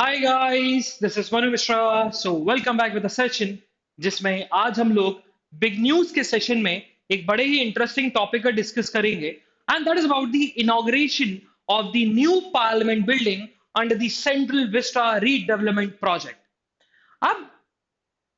Hi guys, this is Manu Mishra. So welcome back with the session जिसमें आज हम लोग बिग न्यूज के सेशन में एक बड़े ही इंटरेस्टिंग टॉपिक का डिस्कस करेंगे and that is about the inauguration of the new parliament building under the central vista redevelopment project. अब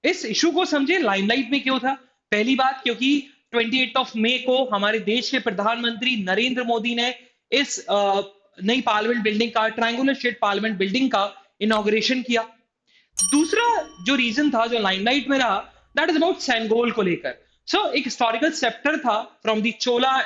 इस इशू को समझे लाइमलाइट में क्यों था। पहली बात, क्योंकि 28 ऑफ मई को हमारे देश के प्रधानमंत्री नरेंद्र मोदी ने इस नई पार्लियामेंट बिल्डिंग का, ट्रायंगुलर शेप पार्लियामेंट बिल्डिंग का इनॉग्रेशन किया। दूसरा जो रीजन था जो लाइमलाइट में रहा, दैट इज अबाउट सेंगोल को लेकर। एक हिस्टोरिकल चैप्टर था फ्रॉम द चोला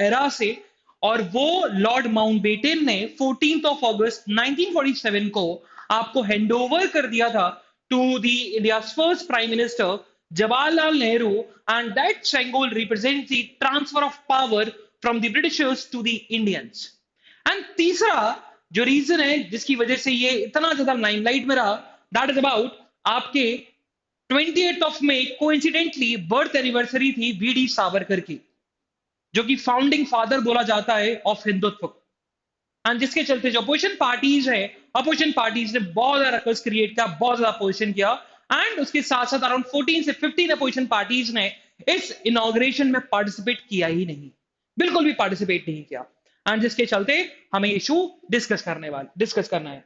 एरा से, और वो लॉर्ड माउंटबेटन ने 14th ऑफ अगस्त 1947 को आपको हैंडओवर कर दिया था to the India first prime minister Jawaharlal Nehru, and that Sengol represent the transfer of power from the Britishers to the Indians. And तीसरा जो रीजन है जिसकी वजह से ये इतना ज्यादा लाइमलाइट में रहा, दैट इज अबाउट आपके 28 of May coincidentally birth anniversary थी वीडी सावरकर की, जो कि फाउंडिंग फादर बोला जाता है ऑफ हिंदुत्व। एंड जिसके चलते जो अपोजिशन पार्टीज है, अपोजिशन पार्टीज ने बहुत ज्यादा रकस क्रिएट किया, बहुत ज्यादा अपोजिशन किया। एंड उसके साथ साथ अराउंड 14 से 15 अपोजिशन पार्टीज ने इस इनॉग्रेशन में पार्टिसिपेट किया ही नहीं, बिल्कुल भी पार्टिसिपेट नहीं किया। एंड जिसके चलते हमें इशू डिस्कस करना है।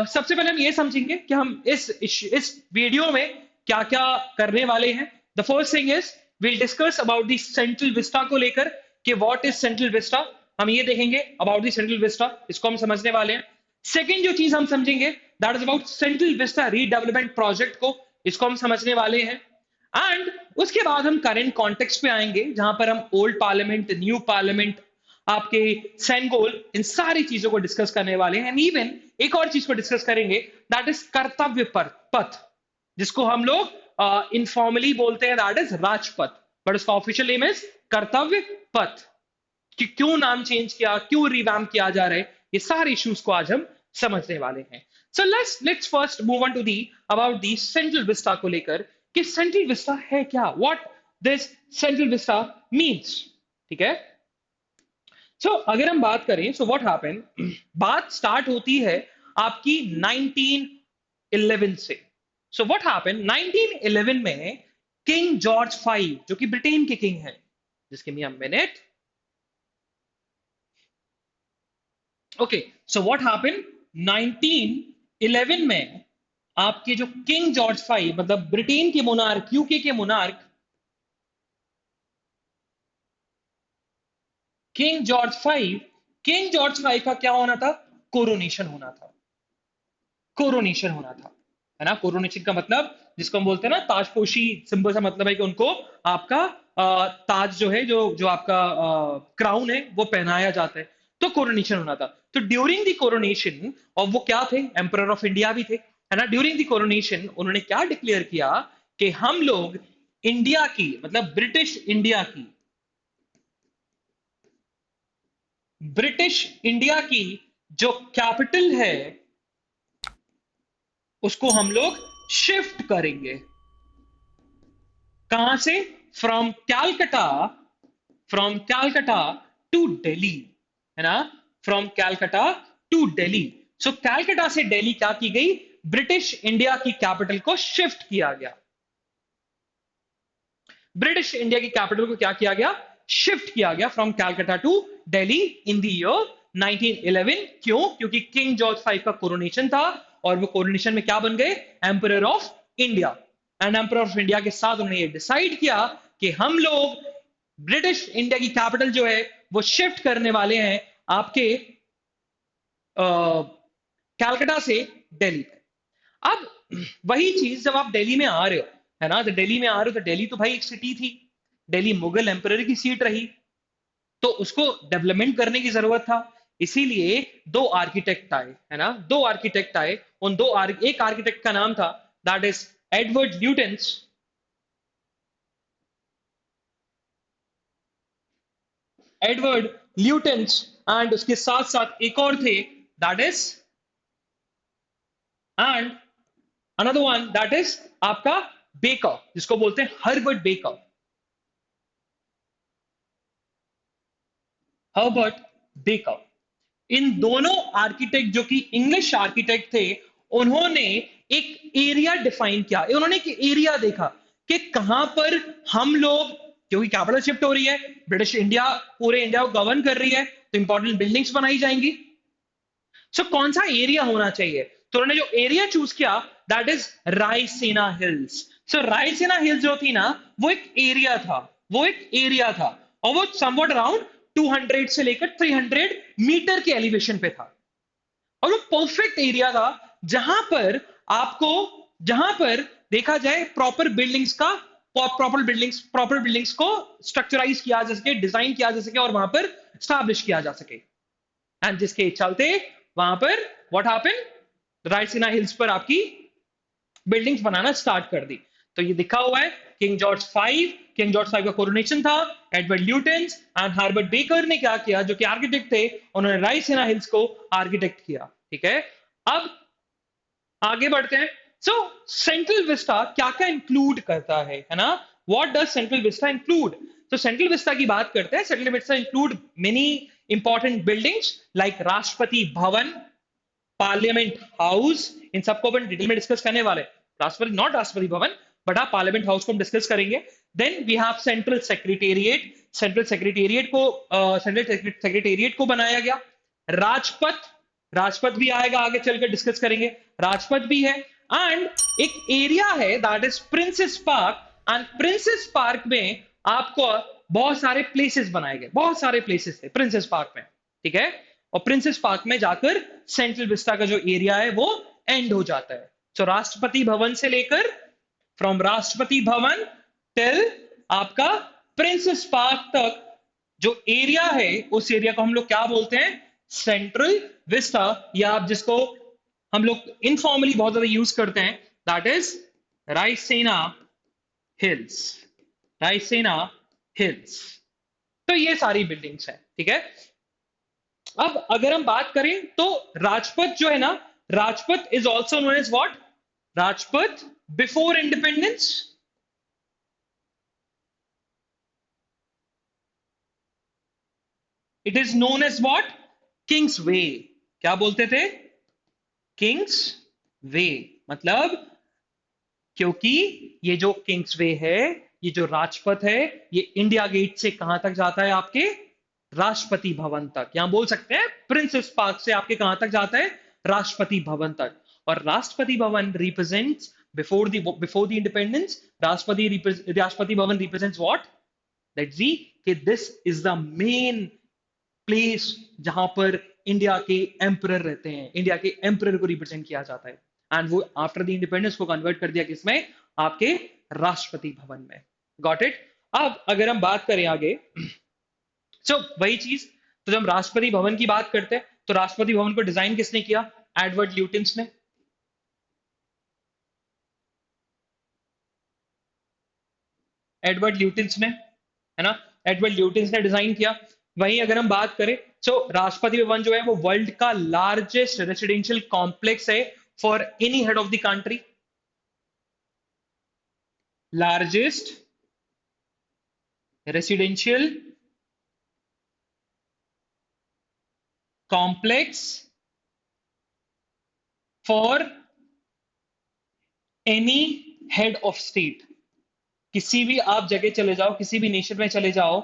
सबसे पहले हम ये समझेंगे कि हम इस वीडियो में क्या क्या करने वाले हैं। The first thing is will discuss about the central vista को लेकर कि व्हाट इज सेंट्रल विस्टा। हम ये देखेंगे अबाउट द सेंट्रल विस्टा, इसको हम समझने वाले हैं। सेकेंड जो चीज हम समझेंगे that is about central vista redevelopment project को, इसको हम समझने वाले हैं। एंड उसके बाद हम करंट कॉन्टेक्स्ट पे आएंगे जहां पर हम ओल्ड पार्लियामेंट, न्यू पार्लियामेंट, आपके सेंगोल, इन सारी चीजों को डिस्कस करने वाले हैं। एंड इवन एक और चीज को डिस्कस करेंगे दैट इज कर्तव्य पथ, जिसको हम लोग इनफॉर्मली बोलते हैं दैट इज राजपथ, बट उसका ऑफिशियल नेम इज कर्तव्य पथ। कि क्यों नाम चेंज किया, क्यों रिवैम्प किया जा रहा है, ये सारे इश्यूज को आज हम समझने वाले हैं। So let's first move on to the about the central vista को लेकर कि सेंट्रल विस्टा है क्या, what this central vista means. ठीक है, अगर हम बात करें, व्हाट हैपेंड, बात स्टार्ट होती है आपकी 1911 से। व्हाट हैपेंड 1911 में किंग जॉर्ज फाइव, जो कि ब्रिटेन के किंग हैं, जिसके me minute. Okay, what happened 1911 में आपके जो किंग जॉर्ज फाइव, मतलब ब्रिटेन के मोनार्क, यूके के मोनार्क किंग जॉर्ज फाइव का क्या होना था, कोरोनेशन होना था। कोरोनेशन होना था, है ना। कोरोनेशन का मतलब जिसको हम बोलते हैं ना ताजपोशी, सिंपल सा मतलब है कि उनको आपका ताज जो है, जो आपका क्राउन है, वो पहनाया जाता है। तो कोरोनेशन होना था। तो ड्यूरिंग द कोरोनेशन, और वो क्या थे, एम्परर ऑफ इंडिया भी थे, है ना। ड्यूरिंग द कोरोनेशन उन्होंने क्या डिक्लेयर किया कि हम लोग इंडिया की, मतलब ब्रिटिश इंडिया की जो कैपिटल है उसको हम लोग शिफ्ट करेंगे। कहां से, फ्रॉम कैलकटा टू दिल्ली, है ना, फ्रॉम कैलकटा टू दिल्ली। कैलकटा से दिल्ली क्या की गई, ब्रिटिश इंडिया की कैपिटल को शिफ्ट किया गया। ब्रिटिश इंडिया की कैपिटल को क्या किया गया, शिफ्ट किया गया from Calcutta to Delhi in the year 1911। क्यों, क्योंकि किंग जॉर्ज फाइव का कोरोनेशन था, और वो कोरोनेशन में क्या बन गए, emperor of India. And emperor of India के साथ उन्होंने ये डिसाइड किया कि हम लोग ब्रिटिश इंडिया की कैपिटल जो है वो शिफ्ट करने वाले हैं आपके कैलकटा से दिल्ली पे। अब वही चीज जब आप दिल्ली में आ रहे हो, है ना, तो दिल्ली में आ रहे हो, तो दिल्ली तो भाई एक सिटी थी, दिल्ली मुगल एम्परर की सीट रही, तो उसको डेवलपमेंट करने की जरूरत था। इसीलिए दो आर्किटेक्ट आए, है ना, दो आर्किटेक्ट आए। एक आर्किटेक्ट का नाम था that is Edward Lutyens, and उसके साथ साथ एक और थे that is, and another one that is आपका बेकर, जिसको बोलते हैं हर्बर्ट बेकर। हर्बर्ट बेकर, इन दोनों आर्किटेक्ट जो कि इंग्लिश आर्किटेक्ट थे, उन्होंने एक एरिया डिफाइन किया, उन्होंने एक एरिया देखा कि कहां पर हम लोग, क्योंकि कैपिटल शिफ्ट हो रही है, ब्रिटिश इंडिया पूरे इंडिया को गवर्न कर रही है, तो इंपॉर्टेंट बिल्डिंग्स बनाई जाएंगी। सो कौन सा एरिया होना चाहिए, तो उन्होंने जो एरिया चूज किया that is Raisina hills. So Raisina hills जो थी ना, वो एक एरिया था, वो एक एरिया था, और वो समवट अराउंड 200 से लेकर 300 मीटर के एलिवेशन पे था, और वो परफेक्ट एरिया था आपको जहां पर देखा जाए प्रॉपर बिल्डिंग्स को स्ट्रक्चराइज किया जा सके, डिजाइन किया जा सके, और वहां पर स्टैब्लिश किया जा सके। एंड जिसके चलते वहां पर व्हाट हैपेंड, रायसीना हिल्स पर आपकी बिल्डिंग्स बनाना स्टार्ट कर दी। तो ये दिखा हुआ है किंग जॉर्ज 5 का कोरोनेशन था, Edward Lutyens and Herbert baker ने क्या किया, जो कि आर्किटेक्ट थे, उन्होंने रायसीना हिल्स को आर्किटेक्ट किया। ठीक है, अब आगे बढ़ते हैं। सो सेंट्रल विस्टा क्या क्या इंक्लूड करता है ना, what does central Vista include. तो सेंट्रल विस्टा की बात करते हैं। Central Vista include many important buildings like Rashtrapati Bhavan, parliament house, इन सबको अपन डिटेल में डिस्कस करने वाले, राष्ट्रपति नॉट राष्ट्रपति भवन, बट हाँ पार्लियामेंट हाउस को हम डिस्कस करेंगे। Then we have central secretariat, central secretariat को बनाया गया। राजपथ, राजपथ भी आएगा, आगे चलकर डिस्कस करेंगे, राजपथ भी है। एंड एक एरिया है that is princess park, and Princes park में आपको बहुत सारे प्लेसेस बनाए गए, बहुत सारे प्लेसेस थे प्रिंसेस पार्क में। ठीक है, और प्रिंसेस पार्क में जाकर सेंट्रल विस्टा का जो एरिया है वो एंड हो जाता है। तो राष्ट्रपति भवन से लेकर, फ्रॉम राष्ट्रपति भवन टिल आपका प्रिंसेस पार्क तक जो एरिया है, उस एरिया को हम लोग क्या बोलते हैं, सेंट्रल विस्टा, या आप जिसको हम लोग इनफॉर्मली बहुत ज्यादा यूज करते हैं, that is Raisina hills, Raisina hills. तो ये सारी बिल्डिंग्स हैं। ठीक है, अब अगर हम बात करें तो राजपथ जो है ना, Rajpath is also known as what, Rajpath before independence, it is known as what, kings way. क्या बोलते थे, किंग्स वे, मतलब क्योंकि ये जो किंग्स वे है, ये जो राजपथ है, ये इंडिया गेट से कहां तक जाता है, आपके राष्ट्रपति भवन तक। यहां बोल सकते हैं प्रिंसेस पार्क से आपके कहां तक जाता है, राष्ट्रपति भवन तक। और Rashtrapati Bhavan represents before the independence, Rashtrapati Bhavan represents what, let's see, कि this is the main place जहां पर इंडिया के एम्परर रहते हैं, इंडिया के एम्परर को रिप्रेजेंट किया जाता है। एंड वो आफ्टर द इंडिपेंडेंस को कन्वर्ट कर दिया किसमें, आपके राष्ट्रपति भवन में। Got it. अब अगर हम बात करें आगे, वही चीज, तो जब हम राष्ट्रपति भवन की बात करते हैं, तो राष्ट्रपति भवन को डिजाइन किसने किया, एडवर्ड ल्यूटिन्स ने। एडवर्ड ल्यूटिन्स ने, है ना, एडवर्ड ल्यूटिन्स ने डिजाइन किया। वहीं अगर हम बात करें, राष्ट्रपति भवन जो है वो वर्ल्ड का लार्जेस्ट रेसिडेंशियल कॉम्प्लेक्स है for any head of the country, largest residential complex for any head of state. किसी भी आप जगह चले जाओ, किसी भी नेशन में चले जाओ,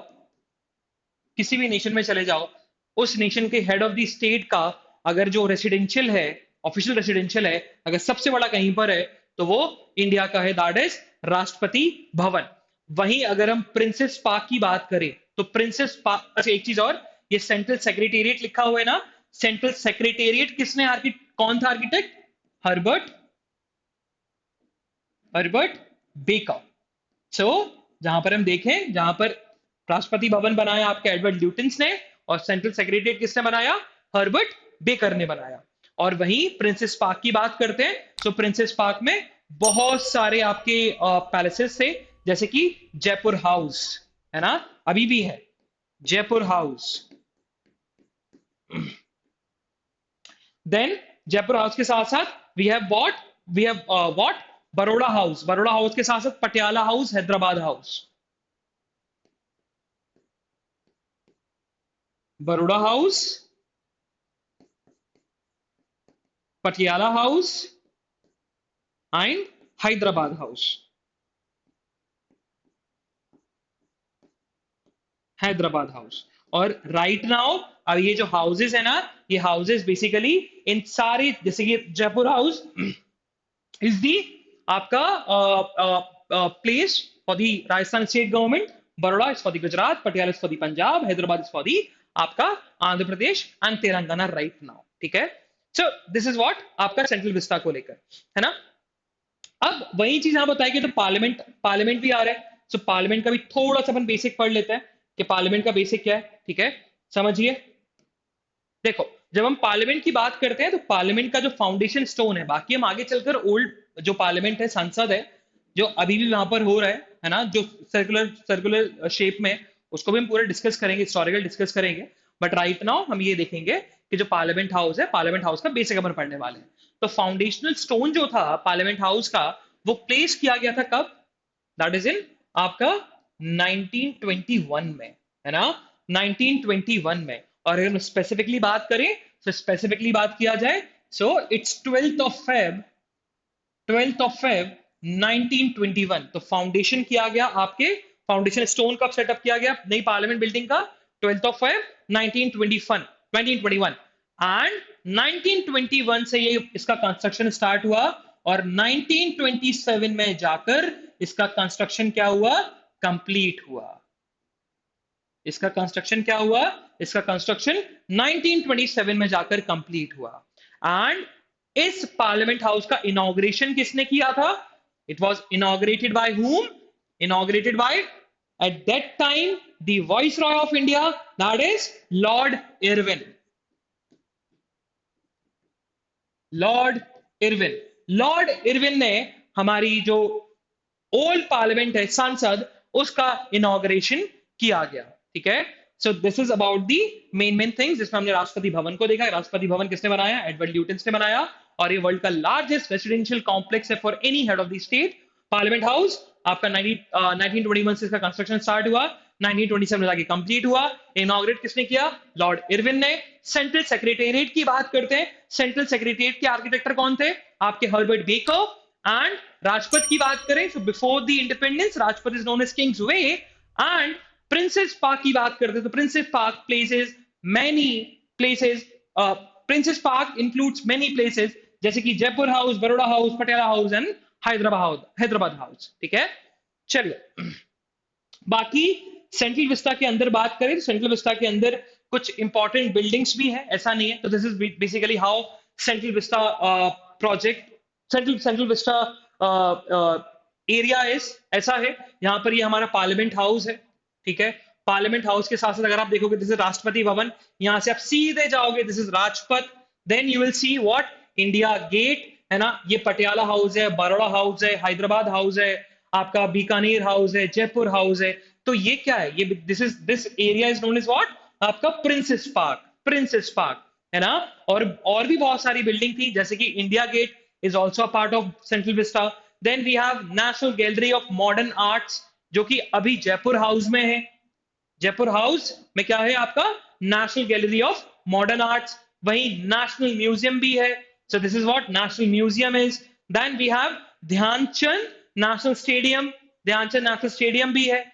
किसी भी नेशन में चले जाओ, उस नेशन के हेड ऑफ द स्टेट का अगर जो रेसिडेंशियल है, ऑफिशियल रेसिडेंशियल है, अगर सबसे बड़ा कहीं पर है, तो वो इंडिया का है, दैट इज राष्ट्रपति भवन। वहीं अगर हम प्रिंसेस पार्क की बात करें, तो प्रिंसेस पार्क, अच्छा एक चीज और, ये सेंट्रल सेक्रेटेरिएट लिखा हुआ है ना, सेंट्रल सेक्रेटेरिएट किसने कौन था आर्किटेक्ट, हर्बर्ट हर्बर्ट बेकर। जहां पर हम देखें, जहां पर राष्ट्रपति भवन बनाया आपके एडवर्ड ल्यूटिन्स ने, और सेंट्रल सेक्रेटेरिएट किसने बनाया, हर्बर्ट बेकर ने बनाया। और वहीं प्रिंसेस पार्क की बात करते हैं, तो प्रिंसेस पार्क में बहुत सारे आपके पैलेसेस थे, जैसे कि जयपुर हाउस, है ना, अभी भी है Jaipur house. Then Jaipur house के साथ साथ we have what, Baroda house, Baroda house के साथ साथ Patiala house, Hyderabad house, Baroda house, Patiala House and Hyderabad House. Hyderabad house. और राइट नाउ अब ये जो हाउसेस है ना, ये हाउसेस बेसिकली इन सारे, जैसे कि जयपुर हाउस इज दी आपका place for the Rajasthan state government, Baroda is for the Gujarat, Patiala is for the Punjab, Hyderabad is for the आपका Andhra Pradesh and Telangana right now. ठीक है, सो दिस इज व्हाट आपका सेंट्रल विस्टा को लेकर है ना। अब वही चीज यहां बताएगी, तो पार्लियामेंट पार्लियामेंट भी आ रहा है, सो पार्लियामेंट का भी थोड़ा सा अपन बेसिक पढ़ लेते हैं कि पार्लियामेंट का बेसिक क्या है। ठीक है, समझिए। देखो, जब हम पार्लियामेंट की बात करते हैं तो पार्लियामेंट का जो फाउंडेशन स्टोन है, बाकी हम आगे चलकर ओल्ड जो पार्लियामेंट है, संसद है, जो अभी भी वहां पर हो रहा है ना, जो सर्कुलर सर्कुलर शेप में, उसको भी हम पूरा डिस्कस करेंगे, हिस्टोरिकल डिस्कस करेंगे। बट राइट नाउ हम ये देखेंगे कि जो पार्लियामेंट हाउस है, पार्लियामेंट हाउस का बेसिक अपन पढ़ने वाले हैं। तो फाउंडेशनल स्टोन जो था पार्लियामेंट हाउस का, वो प्लेस किया गया था कब? दैट इज इन आपका 1921 में, है ना, 1921 में। और अगर हम स्पेसिफिकली बात करें, तो स्पेसिफिकली बात किया जाए, so it's 12th of Feb 1921। तो फाउंडेशन किया गया, आपके फाउंडेशन स्टोन कब सेटअप किया गया नई पार्लियामेंट बिल्डिंग का? 12th of Feb 1921 एंड 1921 से ये इसका कंस्ट्रक्शन स्टार्ट हुआ, और 1927 में जाकर इसका कंस्ट्रक्शन क्या हुआ? कंप्लीट हुआ। इसका कंस्ट्रक्शन क्या हुआ? इसका कंस्ट्रक्शन 1927 में जाकर कंप्लीट हुआ। एंड इस पार्लियामेंट हाउस का इनॉग्रेशन किसने किया था? It was inaugurated bye whom? Inaugurated bye at that time the viceroy of India, that is Lord Irwin. Lord Irwin ने हमारी जो ओल्ड पार्लियामेंट है, संसद, उसका इनॉग्रेशन किया गया। ठीक है, so this is about the main things, जिसमें हमने राष्ट्रपति भवन को देखा। राष्ट्रपति भवन किसने बनाया? एडवर्ड ल्यूटन ने बनाया, और ये वर्ल्ड का लार्जेस्ट रेसिडेंशियल कॉम्प्लेक्स है for any head of the state. Parliament house आपका 1921 से इसका कंस्ट्रक्शन स्टार्ट हुआ, 1927 में जाके कंप्लीट हुआ। इनॉग्रेट किसने किया? लॉर्ड इरविन ने। सेंट्रल सेक्रेटेरिएट की बात करते हैं, सेंट्रल सेक्रेटेरिएट के आर्किटेक्टर कौन थे? आपके हर्बर्ट बेकर। एंड राजपथ की बात करें, so before the independence Rajpath is known as Kingsway. And Princes Park की बात करते हैं, तो Princes Park places many places, Princes Park includes many places, जैसे कि Jaipur house, Baroda house, Patiala house and Hyderabad house. ठीक है, चलिए बाकी सेंट्रल विस्टा के अंदर बात करें, तो सेंट्रल विस्टा के अंदर कुछ इंपॉर्टेंट बिल्डिंग्स भी है, ऐसा नहीं है। तो this is basically how central Vista project, central Vista area is, ऐसा है। यहाँ पर ये हमारा पार्लियामेंट हाउस है। ठीक है, पार्लियामेंट हाउस के साथ साथ अगर आप देखोगे, दिस इज राष्ट्रपति भवन, यहां से आप सीधे जाओगे, this is Rajpath, then you will see what? India Gate, है ना। ये पटियाला हाउस है, बड़ौदा हाउस है, हैदराबाद हाउस है, आपका बीकानेर हाउस है, जयपुर हाउस है। तो ये क्या है? ये this area is known as what? आपका प्रिंसेस पार्क, है ना। और भी बहुत सारी बिल्डिंग थी, जैसे कि India Gate is also a part of central vista. Then we have national gallery of modern arts, जो कि अभी जयपुर हाउस में है। जयपुर हाउस में क्या है आपका? National gallery of modern arts. वही नेशनल म्यूजियम भी है, so this is what national museum is. Then we have Dhyanchand national stadium, Dhyanchand national stadium भी है।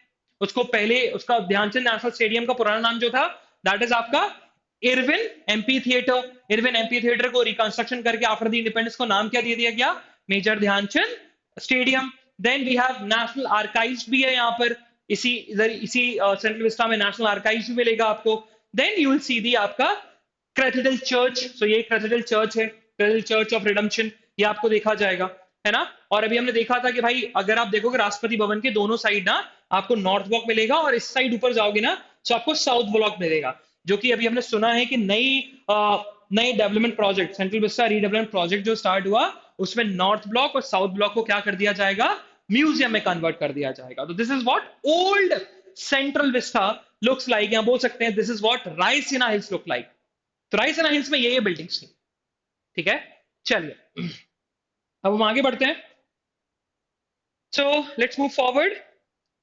उसको पहले, उसका ध्यानचंद नेशनल स्टेडियम का पुराना नाम जो था, दैट इज आपका Irwin amphitheatre. Irwin amphitheatre को रिकंस्ट्रक्शन करके आफ्टर द इंडिपेंडेंस को नाम क्या दे दिया गया? Major Dhyanchand stadium. Then we have national archives भी है यहाँ पर, इसी इधर इसी सेंट्रल विस्टा में नेशनल आर्काइव्स भी मिलेगा आपको। Then you will see the आपका कैथेड्रल चर्च, सो ये कैथेड्रल चर्च है, कैथेड्रल चर्च ऑफ रिडेम्पशन, ये आपको देखा जाएगा, है ना। और अभी हमने देखा था कि भाई अगर आप देखोगे राष्ट्रपति भवन के दोनों साइड ना, आपको नॉर्थ ब्लॉक मिलेगा, और इस साइड ऊपर जाओगे ना तो आपको साउथ ब्लॉक मिलेगा, जो कि अभी हमने सुना है कि नई development project, central vista redevelopment project जो स्टार्ट हुआ, उसमें नॉर्थ ब्लॉक और साउथ ब्लॉक को क्या कर दिया जाएगा? म्यूजियम में कन्वर्ट कर दिया जाएगा। तो this is what old central Vista looks like. यहां बोल सकते हैं this is what Raisina hills look like. तो रायसीना हिल्स में ये बिल्डिंग्स थी। ठीक है, चलिए अब हम आगे बढ़ते हैं। So let's move forward.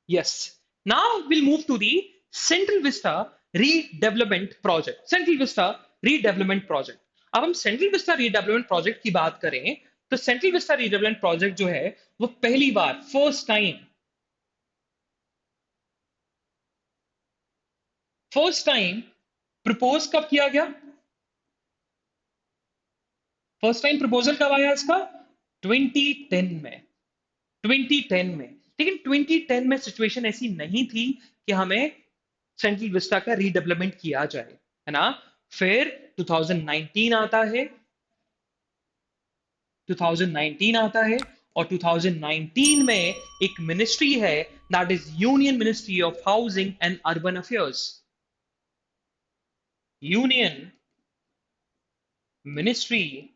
Yes. Now we'll move to the Central Vista redevelopment project. Central Vista redevelopment project. अब हम सेंट्रल विस्टा रीडेवलपमेंट प्रोजेक्ट की बात करें तो सेंट्रल विस्टा रीडेवलपमेंट प्रोजेक्ट जो है वो पहली बार फर्स्ट टाइम प्रपोज कब किया गया? फर्स्ट टाइम प्रपोजल कब आया इसका? 2010 में। 2010 में। लेकिन 2010 में सिचुएशन ऐसी नहीं थी कि हमें सेंट्रल विस्टा का रीडेवलपमेंट किया जाए, है ना? फिर 2019 आता है, 2019 आता है, और 2019 में एक मिनिस्ट्री है, that is union ministry of housing and urban affairs. Union ministry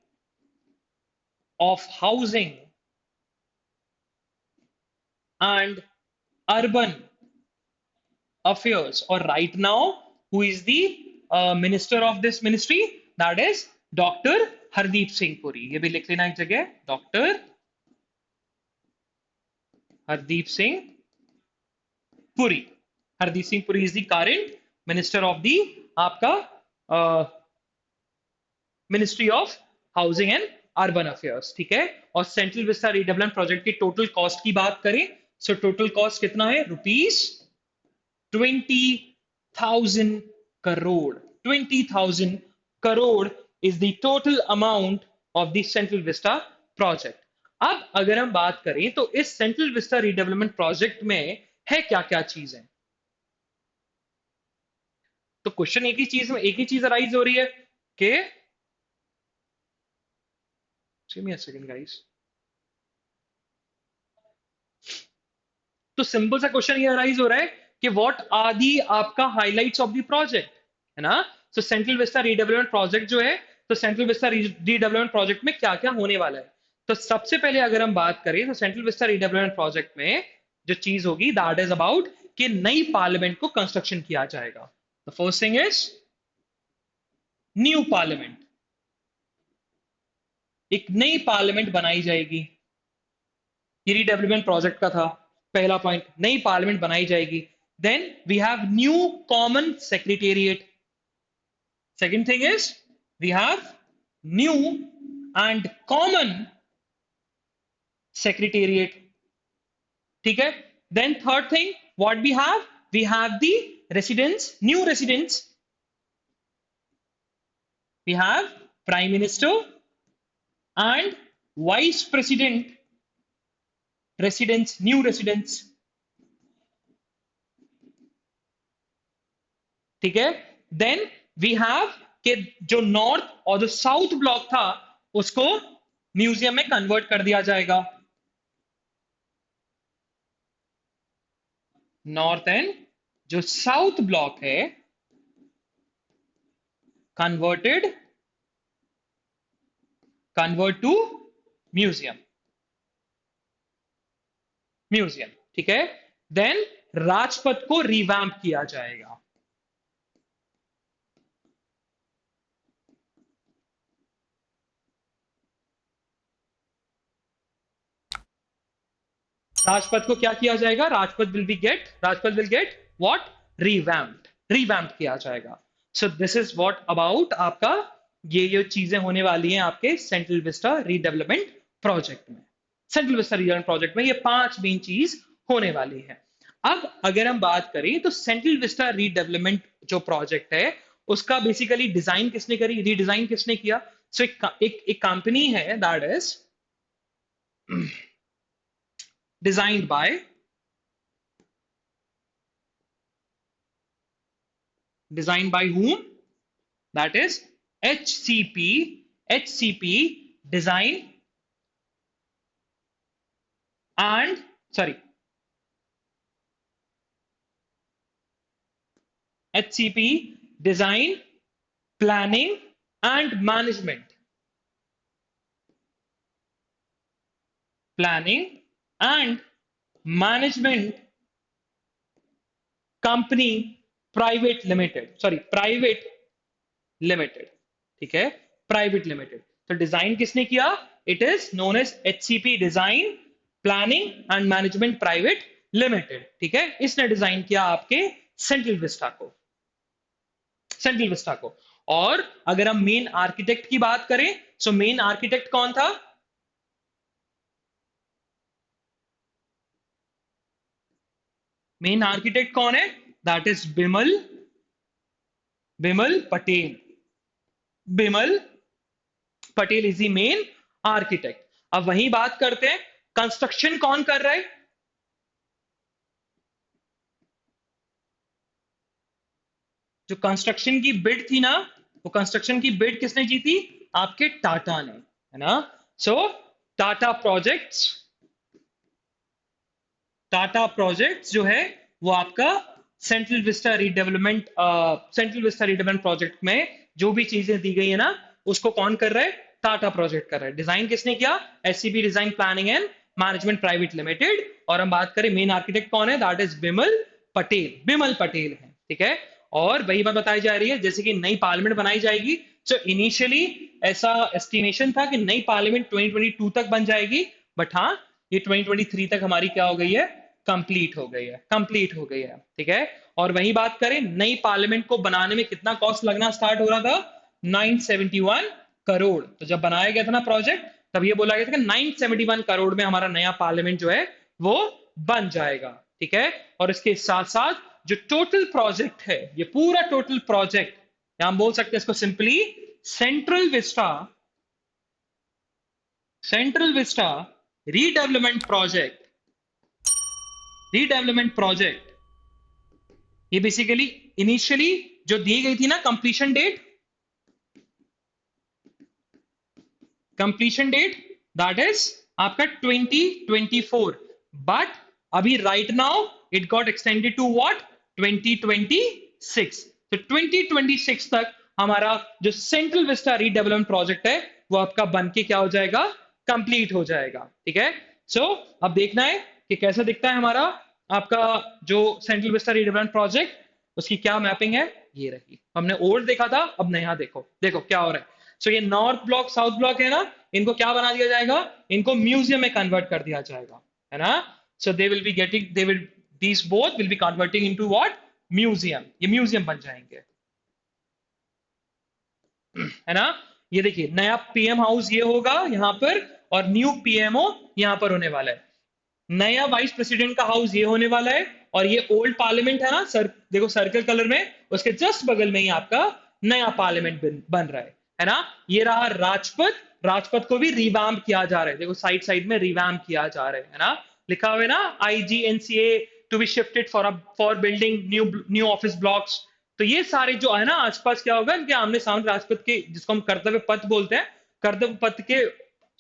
of housing and urban affairs, or right now who is the minister of this ministry? That is Dr. Hardeep Singh Puri। ये भी लिख लेना एक जगह, doctor Hardeep Singh Puri. Hardeep Singh Puri is the current minister of the आपका ministry of housing and urban affairs, ठीक है? और सेंट्रल विस्टा रीडेवलपमेंट प्रोजेक्ट की टोटल कॉस्ट की बात करें, सो टोटल कॉस्ट कितना है? ₹20,000 crore। 20,000 crore is the total amount of the Central Vista project। अब अगर हम बात करें तो इस सेंट्रल विस्टा रीडेवलपमेंट प्रोजेक्ट में है क्या क्या चीजें? तो क्वेश्चन एक ही चीज अराइज हो रही है कि सेकंड गाइस। तो सिंपल सा क्वेश्चन ये अराइज हो रहा है कि व्हाट आर दी आपका हाइलाइट्स ऑफ द प्रोजेक्ट, है ना? सो सेंट्रल विस्टा रीडेवलपमेंट प्रोजेक्ट जो है, तो सेंट्रल विस्टा रीडेवलपमेंट प्रोजेक्ट में क्या क्या होने वाला है? तो सबसे पहले अगर हम बात करें तो सेंट्रल विस्टा रीडेवलपमेंट प्रोजेक्ट में जो चीज होगी दैट इज अबाउट कि नई पार्लियामेंट को कंस्ट्रक्शन किया जाएगा। The first thing is new parliament. एक नई पार्लियामेंट बनाई जाएगी। ये रीडेवलपमेंट प्रोजेक्ट का था पहला पॉइंट, नई पार्लियामेंट बनाई जाएगी। Then we have new common secretariat. Second thing is we have new and common secretariat, ठीक है? Then third thing what we have the residence, new residence. We have prime minister and vice president residence, new residence, ठीक है? Then we have कि जो north और जो south block था उसको म्यूजियम में कन्वर्ट कर दिया जाएगा। नॉर्थ एंड जो साउथ ब्लॉक है कन्वर्ट टू म्यूजियम, ठीक है? देन राजपथ को रिवैम्प किया जाएगा। राजपथ को क्या किया जाएगा? Rajpath will get what? Revamped किया जाएगा। सो दिस इज व्हाट अबाउट आपका ये चीजें होने वाली हैं आपके सेंट्रल विस्टा रीडेवलपमेंट प्रोजेक्ट में। सेंट्रल विस्टा रीडेवलपमेंट प्रोजेक्ट में ये 5 मेन चीज होने वाली है। अब अगर हम बात करें तो सेंट्रल विस्टा रीडेवलपमेंट जो प्रोजेक्ट है उसका बेसिकली डिजाइन किसने करी, रीडिजाइन किसने किया? सो एक कंपनी है that is designed by whom? That is HCP Design and HCP Design, Planning and Management, company private limited, ठीक है? Private limited. तो डिजाइन किसने किया? It is known as HCP design planning and management private limited, ठीक है? इसने design किया आपके सेंट्रल विस्टा को। और अगर हम मेन आर्किटेक्ट की बात करें, सो मेन आर्किटेक्ट कौन था? मेन आर्किटेक्ट कौन है? That is Bimal, Bimal Patel. Bimal Patel is the main architect. अब वही बात करते हैं, कंस्ट्रक्शन कौन कर रहा है? जो कंस्ट्रक्शन की बिड थी ना, वो कंस्ट्रक्शन की बिड किसने जीती? आपके टाटा ने, है ना? सो टाटा प्रोजेक्ट्स, टाटा प्रोजेक्ट्स जो है वो आपका central vista redevelopment, central vista redevelopment project में जो भी चीजें दी गई है ना, उसको कौन कर रहा है? टाटा प्रोजेक्ट कर रहा है। डिजाइन किसने किया? SCB design planning and management private limited. और हम बात करें मेन आर्किटेक्ट कौन है, दैट इज बिमल पटेल, बिमल पटेल है, ठीक है? और वही बात बताई जा रही है, जैसे कि नई पार्लियामेंट बनाई जाएगी। सो इनिशियली ऐसा एस्टिमेशन था कि नई पार्लियामेंट 2022 तक बन जाएगी, बट हाँ, ये 2023 तक हमारी क्या हो गई है? कंप्लीट हो गई है, कंप्लीट हो गई है, ठीक है? और वही बात करें, नई पार्लियामेंट को बनाने में कितना कॉस्ट लगना स्टार्ट हो रहा था? 971 करोड़। तो जब बनाया गया था ना प्रोजेक्ट, तब ये बोला गया था कि 971 करोड़ में हमारा नया पार्लियामेंट जो है वो बन जाएगा, ठीक है? और इसके साथ साथ जो टोटल प्रोजेक्ट है, ये पूरा टोटल प्रोजेक्ट, या हम बोल सकते हैं इसको simply central vista, central vista redevelopment project, redevelopment project, ये बेसिकली इनिशियली जो दी गई थी ना completion date, completion date that is आपका 2024, बट अभी right now it got extended to what? 2026। तो 2026 तक हमारा जो सेंट्रल विस्टा रीडेवलपमेंट प्रोजेक्ट है वो आपका बन के क्या हो जाएगा? कंप्लीट हो जाएगा, ठीक है? सो अब देखना है कि कैसा दिखता है हमारा आपका जो सेंट्रल विस्टा रीडेवलपमेंट प्रोजेक्ट, उसकी क्या मैपिंग है। ये रही, हमने ओल्ड देखा था, अब नया देखो, देखो क्या हो रहा है। सो ये नॉर्थ ब्लॉक साउथ ब्लॉक है ना, इनको क्या बना दिया जाएगा? इनको म्यूजियम में कन्वर्ट कर दिया जाएगा, है ना? So they will be getting, they will, these both will be converting into what? Museum. ये म्यूजियम बन जाएंगे, है ना? ये देखिए, नया पीएम हाउस ये होगा यहाँ पर, और न्यू पीएमओ यहाँ पर होने वाला है। नया वाइस प्रेसिडेंट का हाउस ये होने वाला है, और ये ओल्ड पार्लियामेंट है ना सर, देखो सर्कल कलर में, उसके जस्ट बगल में ही आपका नया पार्लियामेंट बन रहा है ना? ये रहा राजपथ, राजपथ को भी रिवैम्प किया जा रहा है, देखो साइड साइड में रिवैम्प किया जा रहा है ना? लिखा हुआ है ना, IGNCA to be shifted for building new new office blocks. तो ये सारे जो है ना आसपास क्या होगा, इनके आमने सामने राजपथ के, जिसको हम कर्तव्य पथ बोलते हैं, कर्तव्य पथ के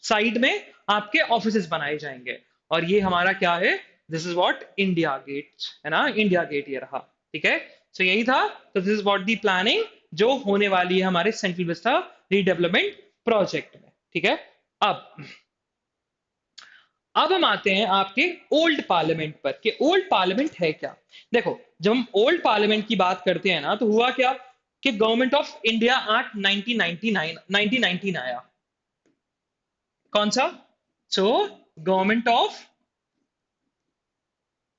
साइड में आपके ऑफिसेस बनाए जाएंगे। और ये हमारा क्या है? This is what? India Gate, है ना? इंडिया गेट ये रहा, ठीक है? सो यही था। तो this is what the planning जो होने वाली है हमारे सेंट्रल विस्टा रीडेवलपमेंट प्रोजेक्ट में, ठीक है? अब अब हम आते हैं आपके ओल्ड पार्लियामेंट पर, कि ओल्ड पार्लियामेंट है क्या। देखो, जब हम ओल्ड पार्लियामेंट की बात करते हैं ना, तो हुआ क्या कि गवर्नमेंट ऑफ इंडिया एक्ट 1999 1919 आया। कौन सा? So government of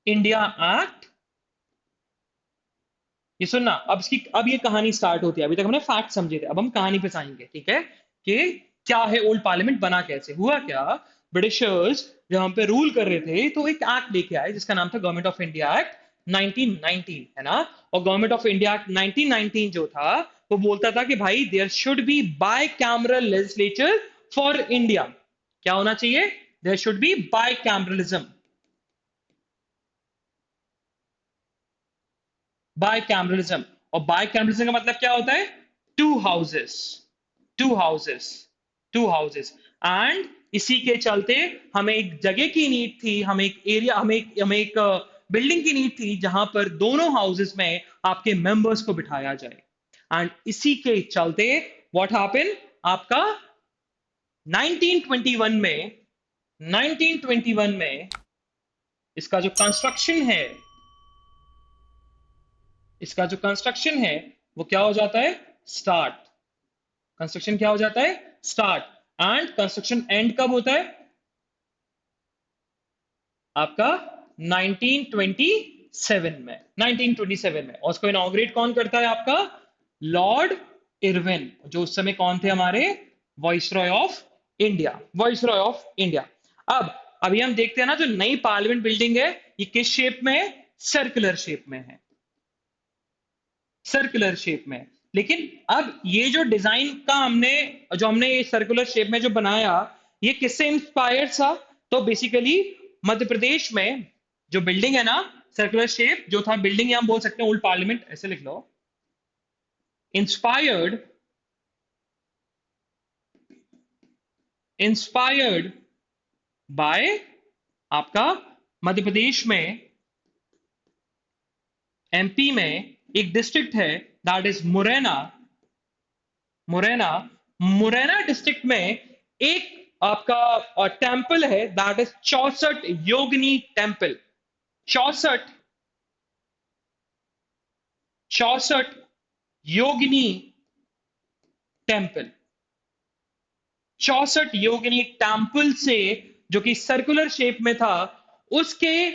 India act, ये सुनना, अब ये कहानी स्टार्ट होती है। अभी तक हमने फैक्ट समझे थे, अब हम कहानी पे आएंगे, ठीक है? कि क्या है ओल्ड पार्लियामेंट, बना कैसे, हुआ क्या। ब्रिटिशर्स जब हम पे रूल कर रहे थे, तो एक एक्ट लेके आए जिसका नाम था गवर्नमेंट ऑफ इंडिया एक्ट 1919, है ना? और गवर्नमेंट ऑफ इंडिया एक्ट 1919 जो था, वो बोलता था कि भाई there should be bicameral legislature for India. क्या होना चाहिए? There should be bicameralism, bicameralism. और बायकैमरलिज्म का मतलब क्या होता है? Two houses, two houses, two houses. And इसी के चलते हमें एक जगह की नीड थी, हमें एक एरिया, हमें एक बिल्डिंग की नीड थी जहां पर दोनों हाउसेस में आपके मेंबर्स को बिठाया जाए। एंड इसी के चलते व्हाट हैपन, आपका 1921 में, 1921 में इसका जो कंस्ट्रक्शन है, इसका जो कंस्ट्रक्शन है वो क्या हो जाता है? स्टार्ट। कंस्ट्रक्शन क्या हो जाता है? स्टार्ट। एंड कंस्ट्रक्शन एंड कब होता है? आपका 1927 में, 1927 में। और उसको इनॉग्रेट कौन करता है? आपका लॉर्ड इरविन, जो उस समय कौन थे हमारे viceroy of India, viceroy of India. अब अभी हम देखते हैं ना, जो नई पार्लियामेंट बिल्डिंग है ये किस शेप में है? सर्कुलर शेप में है, सर्कुलर शेप में। लेकिन अब ये जो डिजाइन का हमने ये सर्कुलर शेप में जो बनाया, ये किससे इंस्पायर्ड था? तो बेसिकली मध्य प्रदेश में जो बिल्डिंग है ना, सर्कुलर शेप जो था बिल्डिंग, हम बोल सकते हैं ओल्ड पार्लियामेंट, ऐसे लिख लो, इंस्पायर्ड, इंस्पायर्ड बाय आपका मध्य प्रदेश में, एमपी में एक डिस्ट्रिक्ट है that is Morena, Morena, Morena district में एक आपका टेंपल है that is 64 Yogini temple, 64, 64 Yogini temple, 64 Yogini temple से, जो कि सर्कुलर शेप में था, उसके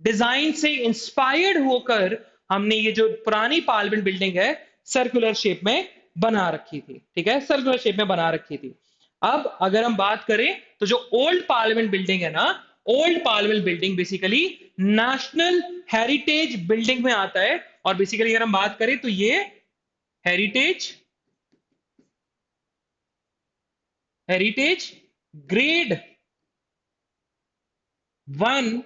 डिजाइन से इंस्पायर्ड होकर हमने ये जो पुरानी पार्लियामेंट बिल्डिंग है सर्कुलर शेप में बना रखी थी। ठीक है, सर्कुलर शेप में बना रखी थी। अब अगर हम बात करें तो जो ओल्ड पार्लियामेंट बिल्डिंग है ना, old parliament building basically national heritage building में आता है। और बेसिकली अगर हम बात करें तो ये heritage, heritage grade 1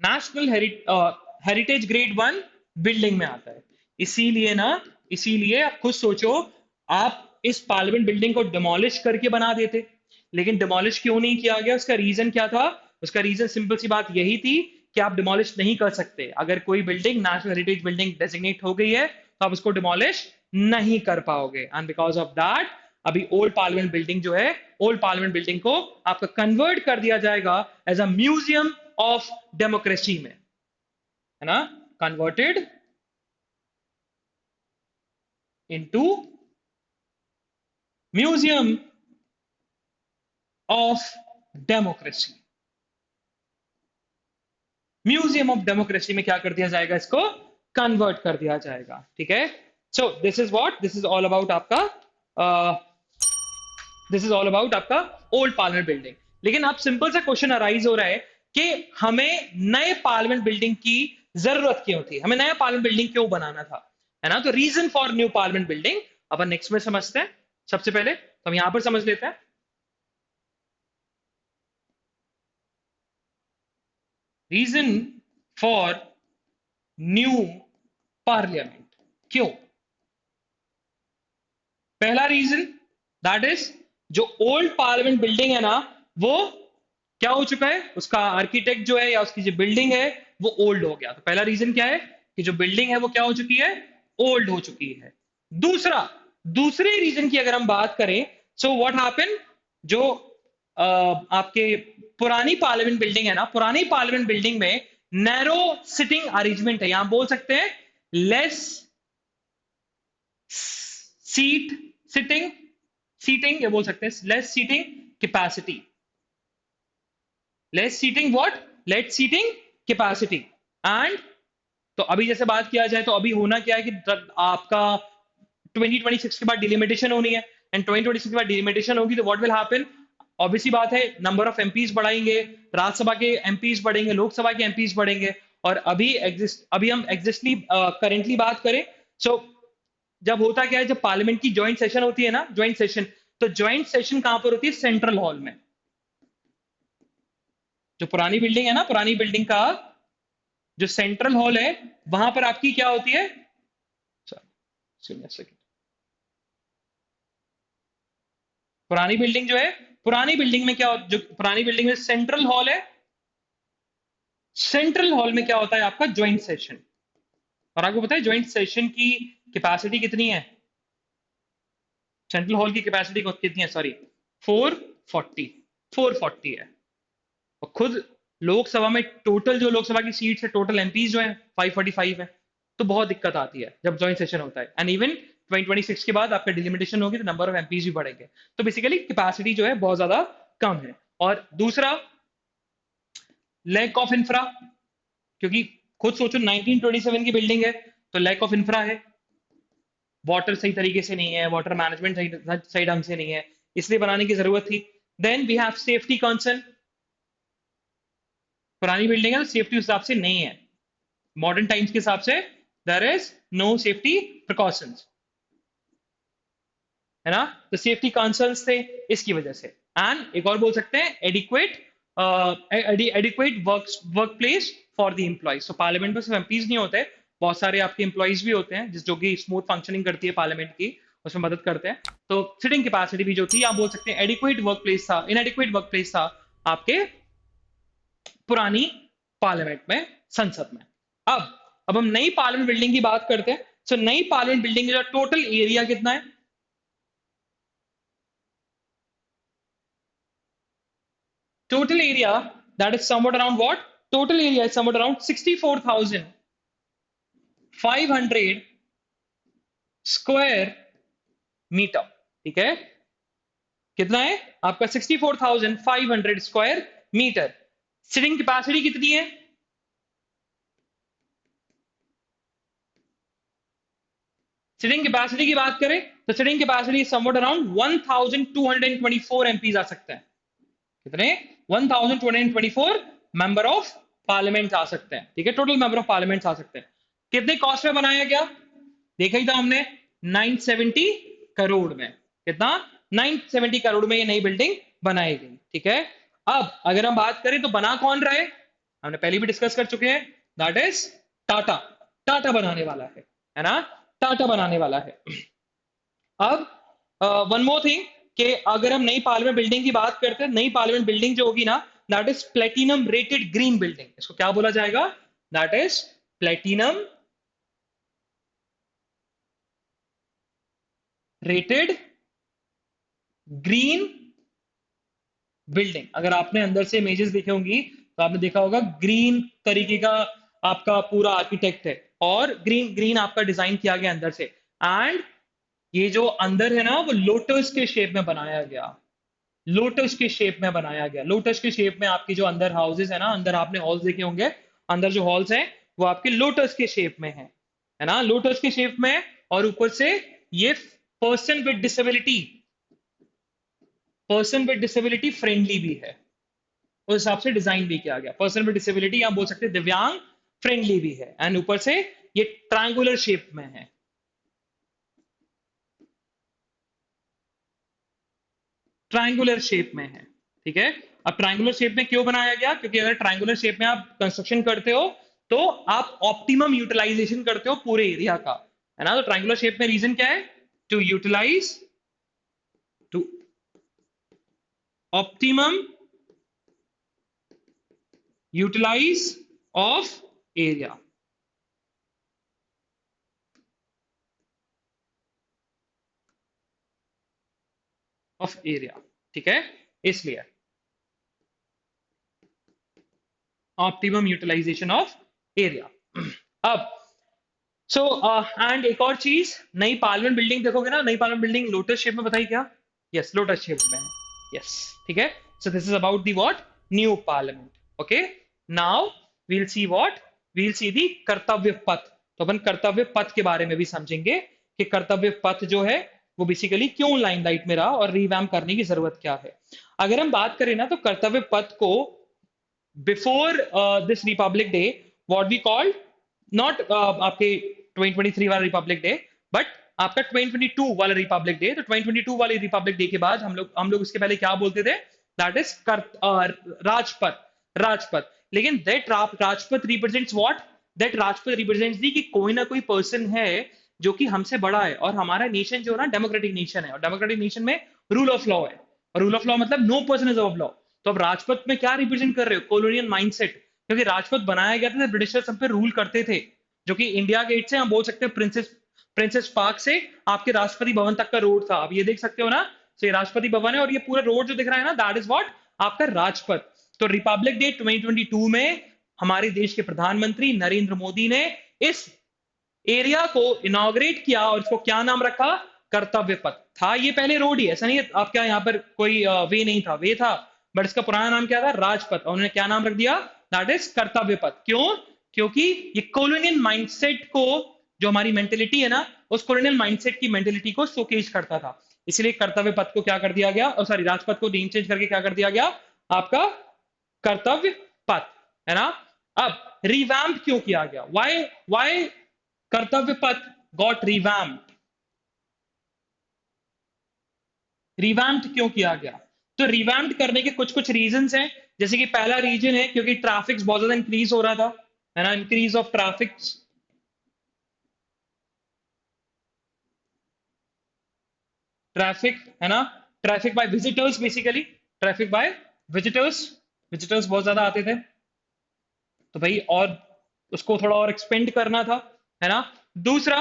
national heritage grade 1 building में आता है। इसीलिए ना, इसीलिए आप खुद सोचो, आप इस पार्लियामेंट बिल्डिंग को डिमोलिश करके बना देते, लेकिन डिमोलिश क्यों नहीं किया गया? उसका रीजन क्या था? उसका रीजन सिंपल सी बात यही थी कि आप डिमोलिश नहीं कर सकते। अगर कोई building national heritage building designate हो गई है तो आप उसको डिमोलिश नहीं कर पाओगे। एंड बिकॉज ऑफ दैट अभी ओल्ड पार्लियामेंट बिल्डिंग जो है, ओल्ड पार्लियामेंट बिल्डिंग को आपका कन्वर्ट कर दिया जाएगा as a museum of democracy में, है ना, converted into museum of democracy, museum of democracy में क्या कर दिया जाएगा? इसको कन्वर्ट कर दिया जाएगा। ठीक है, so this is what, this is all about आपका दिस इज ऑल अबाउट आपका ओल्ड पार्लियामेंट बिल्डिंग। लेकिन अब सिंपल सा क्वेश्चन अराइज हो रहा है कि हमें नए पार्लियामेंट बिल्डिंग की जरूरत क्यों थी, हमें नया पार्लियामेंट बिल्डिंग क्यों बनाना था, है ना? तो reason for new parliament building अपन नेक्स्ट में समझते हैं। सबसे पहले तो हम यहां पर समझ लेते हैं रीजन फॉर न्यू पार्लियामेंट, क्यों? पहला रीजन दैट इज, जो ओल्ड पार्लियामेंट बिल्डिंग है ना, वो क्या हो चुका है? उसका आर्किटेक्ट जो है या उसकी जो बिल्डिंग है वो ओल्ड हो गया। तो पहला रीजन क्या है कि जो बिल्डिंग है वो क्या हो चुकी है? ओल्ड हो चुकी है। दूसरा, दूसरे रीजन की अगर हम बात करें, सो व्हाट हैपन, जो आपके पुरानी पार्लियामेंट बिल्डिंग है ना, पुरानी पार्लियामेंट बिल्डिंग में नैरो सिटिंग अरेंजमेंट है, यहां बोल सकते हैं लेस सीट सिटिंग, सीटिंग ये बोल सकते हैं, less seating capacity, less seating what, less seating capacity. And तो अभी जैसे बात किया जाए तो अभी होना क्या है कि आपका 2026 के बाद डिलिमिटेशन होनी है, एंड 2026 के बाद डिलिमिटेशन होगी तो व्हाट विल हैपन, ऑब्वियसली बात है, नंबर ऑफ एमपीज बढ़ाएंगे, राज्यसभा के एमपीज बढ़ेंगे, लोकसभा के एमपीज बढ़ेंगे। और अभी हम एग्जिस्टली करेंटली बात करें, सो जब होता क्या है, जब पार्लियामेंट की ज्वाइंट सेशन होती है ना, ज्वाइंट सेशन, तो ज्वाइंट सेशन कहां पर होती है? सेंट्रल हॉल में। जो पुरानी बिल्डिंग है ना, पुरानी बिल्डिंग का जो सेंट्रल हॉल है, वहां पर आपकी क्या होती है? सेकेंड, पुरानी बिल्डिंग जो है, पुरानी बिल्डिंग में क्या, जो पुरानी बिल्डिंग में सेंट्रल हॉल है, सेंट्रल हॉल में क्या होता है आपका? Joint session. और आपको पता है ज्वाइंट सेशन की कैपेसिटी कितनी है? सेंट्रल हॉल की कैपेसिटी कितनी है? सॉरी, 440, 440 है। और खुद लोकसभा में टोटल जो लोकसभा की सीट्स है, टोटल एमपीज जो है 545 है। तो बहुत दिक्कत आती है जब ज्वाइंट सेशन होता है। एंड इवन 2026 के बाद आपका डिलिमिटेशन होगी तो नंबर ऑफ एमपीज भी बढ़ेंगे। तो बेसिकली कैपेसिटी जो है बहुत ज्यादा कम है। और दूसरा, लैक ऑफ इंफ्रा, क्योंकि खुद सोचो 1927 की बिल्डिंग है, तो लैक ऑफ इंफ्रा है, वाटर सही तरीके से नहीं है, वाटर मैनेजमेंट सही सही ढंग से नहीं है, इसलिए बनाने की जरूरत थी। Then we have safety concern, पुरानी बिल्डिंग है तो सेफ्टी उस हिसाब से नहीं है, मॉडर्न टाइम्स के हिसाब से there is no safety precautions, है ना, तो सेफ्टी कंसर्न्स थे इसकी वजह से। एंड एक और बोल सकते हैं adequate adequate work place for the employees. तो पार्लियामेंट में सिर्फ एमपीज नहीं होते, बहुत सारे आपके एम्प्लॉइज भी होते हैं जिस जो कि स्मूथ फंक्शनिंग करती है पार्लियामेंट की, उसमें मदद करते हैं। तो सिटिंग कैपेसिटी भी जो थी आप बोल सकते हैं एडिक्वेट वर्क प्लेस था, इनएडिक्वेट वर्क प्लेस था आपके पुरानी पार्लियामेंट में, संसद में। अब हम नई पार्लियामेंट बिल्डिंग की बात करते हैं। सो नई पार्लियामेंट बिल्डिंग का टोटल एरिया कितना है? Total area, that is somewhat around what? Total area is somewhat around 64,500 square metre. ठीक है, कितना है आपका? 64,500 स्क्वायर मीटर। सिटिंग कैपेसिटी कितनी है? सिटिंग कैपेसिटी की बात करें तो sitting capacity somewhat around 1224 MPs आ सकते हैं। कितने? 1224 मेंबर ऑफ पार्लियामेंट आ सकते हैं। ठीक है, टोटल मेंबर ऑफ पार्लियामेंट आ सकते हैं। कितने कॉस्ट में बनाया गया? देखा ही था हमने, 970 करोड़ में। कितना? 970 करोड़ में ये नई बिल्डिंग बनाई गई। ठीक है, अब अगर हम बात करें तो बना कौन रहा है, हमने पहले भी डिस्कस कर चुके हैं, दैट इज टाटा। टाटा बनाने वाला है ना, टाटा बनाने वाला है। अब वन मोर थिंग कि अगर हम नई पार्लियामेंट बिल्डिंग की बात करते हैं, नई पार्लियामेंट बिल्डिंग जो होगी ना, that is platinum rated green building. इसको क्या बोला जाएगा? That is platinum rated green building. अगर आपने अंदर से इमेजेस देखे होंगी तो आपने देखा होगा ग्रीन तरीके का आपका पूरा आर्किटेक्ट है, और ग्रीन ग्रीन आपका डिजाइन किया गया अंदर से। एंड ये जो अंदर है ना वो लोटस के शेप में बनाया गया, लोटस के शेप में बनाया गया। लोटस के शेप में आपकी जो अंदर हाउसेस है ना, अंदर आपने हॉल्स देखे होंगे, अंदर जो हॉल्स हैं वो आपके लोटस के शेप में है ना, लोटस के शेप में। और ऊपर से ये person with disability, person with disability friendly भी है, उस हिसाब से डिजाइन भी किया गया। पर्सन विद डिसेबिलिटी आप बोल सकते हैं दिव्यांग फ्रेंडली भी है। एंड ऊपर से ये ट्रायंगुलर शेप में है, ट्रायंगुलर शेप में है। ठीक है, अब ट्रायंगुलर शेप में क्यों बनाया गया? क्योंकि अगर ट्रायंगुलर शेप में आप कंस्ट्रक्शन करते हो तो आप ऑप्टिमम यूटिलाइजेशन करते हो पूरे एरिया का, है ना। तो ट्रायंगुलर शेप में रीजन क्या है? To utilise, to optimum utilise of area. Of area, ठीक है, इसलिए ऑप्टिमम यूटिलाइजेशन ऑफ एरिया। अब सो एंड एक और चीज, नई पार्लियामेंट बिल्डिंग देखोगे ना, नई पार्लियामेंट बिल्डिंग लोटस शेप में, बताइए क्या? यस, लोटस शेप में है। यस, ठीक है। So this is about the what? New parliament. Okay, now we'll see what? We'll see the Kartavya Path. तो अपन कर्तव्य पथ के बारे में भी समझेंगे कि कर्तव्य पथ जो है वो बेसिकली क्यों लाइमलाइट में रहा और रिवैम्प करने की जरूरत क्या है। अगर हम बात करें ना तो कर्तव्य पथ को before this Republic Day what we called, not आपके 2023 वाला रिपब्लिक डे, बट आपका 2022 वाला रिपब्लिक डे। तो 2022 वाले रिपब्लिक डे के बाद हम लोग उसके पहले क्या बोलते थे? That is Rajpath, Rajpath. लेकिन that Rajpath represents what? That Rajpath represents the कि कोई ना कोई पर्सन है जो कि हमसे बड़ा है, और हमारा नेशन जो है ना डेमोक्रेटिक नेशन है, और डेमोक्रेटिक नेशन में रूल ऑफ लॉ है, और रूल ऑफ लॉ मतलब no person is of law. तो अब राजपथ में क्या रिप्रेजेंट कर रहे हो? Colonial mindset. क्योंकि राजपथ बनाया गया था, ब्रिटिशर्स हम पे रूल करते थे, जो कि इंडिया गेट से हम बोल सकते हैं प्रिंसेस प्रिंसेस पार्क से आपके राष्ट्रपति भवन तक का रोड था। आप ये देख सकते हो ना, ये राष्ट्रपति भवन है, और ये पूरा रोड जो दिख रहा है ना, दैट इज व्हाट? आपका राजपथ। तो रिपब्लिक डे 2022 में हमारे देश के प्रधानमंत्री नरेंद्र मोदी ने इस एरिया को इनॉग्रेट किया, और इसको क्या नाम रखा? कर्तव्य पथ। था ये पहले रोड ही, ऐसा नहीं है आपका यहाँ पर कोई वे नहीं था, वे था, बट इसका पुराना नाम क्या था? राजपथ। और उन्होंने क्या नाम रख दिया? दैट इज कर्तव्य पथ। क्यों? क्योंकि ये कॉलोनियल माइंडसेट को, जो हमारी मेंटेलिटी है ना, उस कॉलोनियल माइंडसेट की मेंटेलिटी को शोकेस करता था। इसलिए कर्तव्य पथ को क्या कर दिया गया, और सॉरी राजपथ को नेम चेंज करके क्या कर दिया गया, आपका कर्तव्य पथ, है ना। अब रिवैम्प क्यों किया गया, व्हाई व्हाई कर्तव्य पथ गॉट रिवैम्प, रिवैम्प्ड क्यों किया गया? तो रिवैम्प्ड करने के कुछ कुछ रीजंस हैं। जैसे कि पहला रीजन है क्योंकि ट्रैफिक बहुत ज्यादा इंक्रीज हो रहा था, है ना, इंक्रीज ऑफ ट्रैफिक, ट्रैफिक, है ना, traffic by visitors, basically traffic by visitors, visitors बहुत ज्यादा आते थे, तो भाई और उसको थोड़ा और एक्सपेंड करना था, है ना। दूसरा,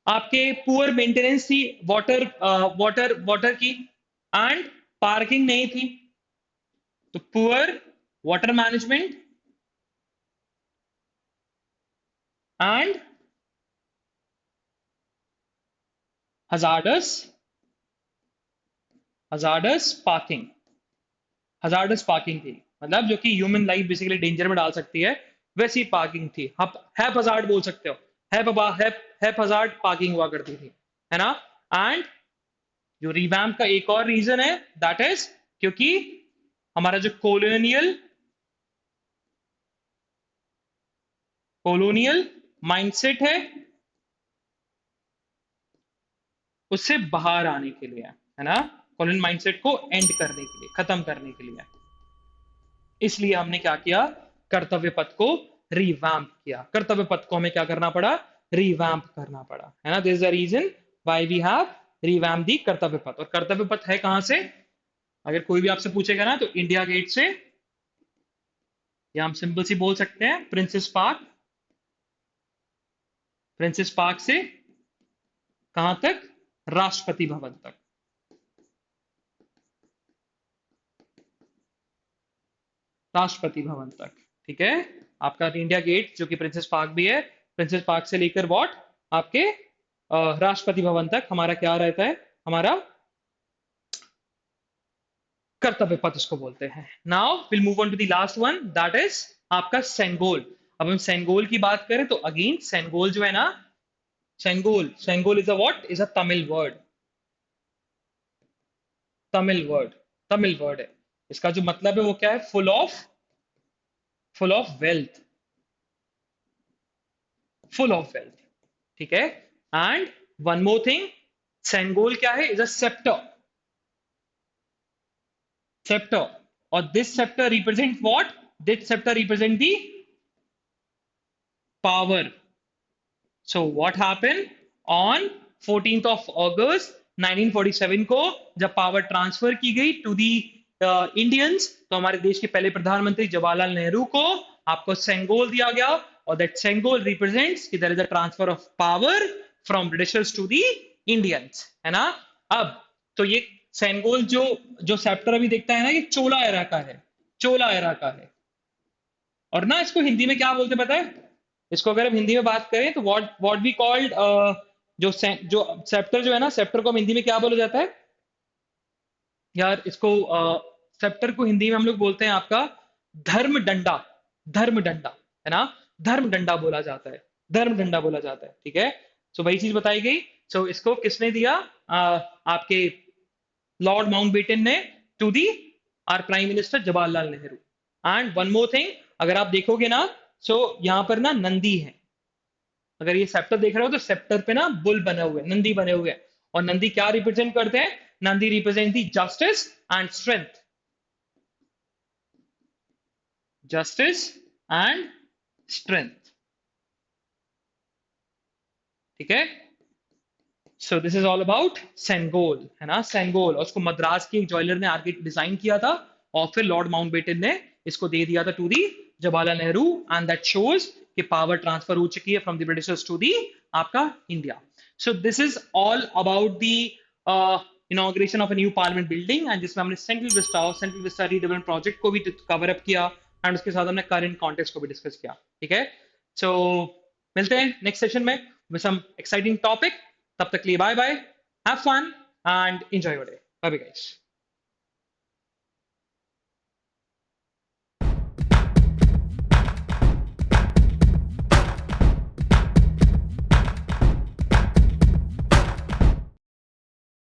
आपके पुअर मेंटेनेंस थी वाटर, वाटर की, एंड पार्किंग नहीं थी, तो poor water management and hazardous, hazardous parking, hazardous parking थी, मतलब जो कि ह्यूमन लाइफ बेसिकली डेंजर में डाल सकती है, वैसी पार्किंग थी। आप हैप हजार्ड बोल सकते हो, हैप हजार्ड पार्किंग हुआ करती थी, है ना। एंड जो रिवैम्प का एक और रीजन है, दैट इज क्योंकि हमारा जो कॉलोनियल कॉलोनियल माइंडसेट है, उससे बाहर आने के लिए, है ना, कॉलोनियल माइंडसेट को एंड करने के लिए, खत्म करने के लिए, इसलिए हमने क्या किया, कर्तव्य पथ को रिवैम्प किया। कर्तव्य पथ को हमें क्या करना पड़ा, रिवैम्प करना पड़ा, है ना। This is the reason why we have revamp the Kartavya Path. और कर्तव्य पथ है कहां से, अगर कोई भी आपसे पूछेगा ना, तो इंडिया गेट से, या हम सिंपल सी बोल सकते हैं प्रिंसेस पार्क, प्रिंसेस पार्क से कहां तक, राष्ट्रपति भवन तक, राष्ट्रपति भवन तक, ठीक है। आपका इंडिया गेट जो कि प्रिंसेस पार्क भी है, प्रिंसेस पार्क से लेकर वॉट, आपके राष्ट्रपति भवन तक हमारा क्या रहता है, हमारा कर्तव्य पथ इसको बोलते हैं। Now will move on to the last one, that is आपका सेंगोल। अब हम सेंगोल की बात करें तो अगेन सेंगोल जो है ना, Sengol, Sengol is a what, is a Tamil word, Tamil word, Tamil word है। इसका जो मतलब है वो क्या है, full of wealth, full of wealth, ठीक है। And one more thing, Sengol क्या है, इज अ सेप्टर, सेप्टर, और this sceptre represent what, this sceptre represent the power. So what happen on 14th of अगस्त 1947 को, जब पावर ट्रांसफर की गई to the Indians, तो हमारे देश के पहले प्रधानमंत्री जवाहरलाल नेहरू को आपको सेंगोल दिया गया, और दैट सेंगोल रिप्रेजेंट्स कि there is a transfer of power from Britishers to the Indians, है ना। अब तो ये सेंगोल जो जो सेप्टर अभी देखता है ना, ये चोला एरा का है, चोला एरा का है। और ना इसको हिंदी में क्या बोलते पता है, इसको अगर हम हिंदी में बात करें तो व्हाट व्हाट वी कॉल्ड, जो सेप्टर जो है ना, सेप्टर को हम हिंदी में क्या बोला जाता है यार, इसको सेप्टर को हिंदी में हम लोग बोलते हैं आपका धर्म डंडा, धर्म डंडा, है ना, धर्म डंडा बोला जाता है, धर्म डंडा बोला जाता है, ठीक है। सो वही चीज बताई गई। सो इसको किसने दिया, आपके लॉर्ड माउंटबेटन ने, to the our prime minister Jawaharlal Nehru. And one more thing, अगर आप देखोगे ना, सो यहाँ पर ना नंदी है, अगर ये सेप्टर देख रहे हो तो सेप्टर पे ना बुल बने हुए, नंदी बने हुए हैं, और नंदी क्या रिप्रेजेंट करते हैं, Nandi represent the justice and strength, justice and strength, ठीक है। So this is all about Sengol, है ना, सेंगोल, और उसको मद्रास की एक ज्वेलर ने आगे डिजाइन किया था, और फिर लॉर्ड माउंटबेटन ने इसको दे दिया था to the Jawaharlal Nehru, and that shows कि पावर ट्रांसफर हो चुकी है from the Britishers to the आपका India. So this is all about the inauguration of a new parliament building, and जिसमें हमने सेंट्रल विस्टा रीडेवलपमेंट प्रोजेक्ट को भी कवर अप किया, एंड उसके साथ हमने करंट कॉन्टेक्स्ट को भी डिस्कस किया, ठीक है। सो मिलते हैं नेक्स्ट सेशन में with some exciting topic. तब तक के लिए bye bye, have fun and enjoy your day, bye bye guys.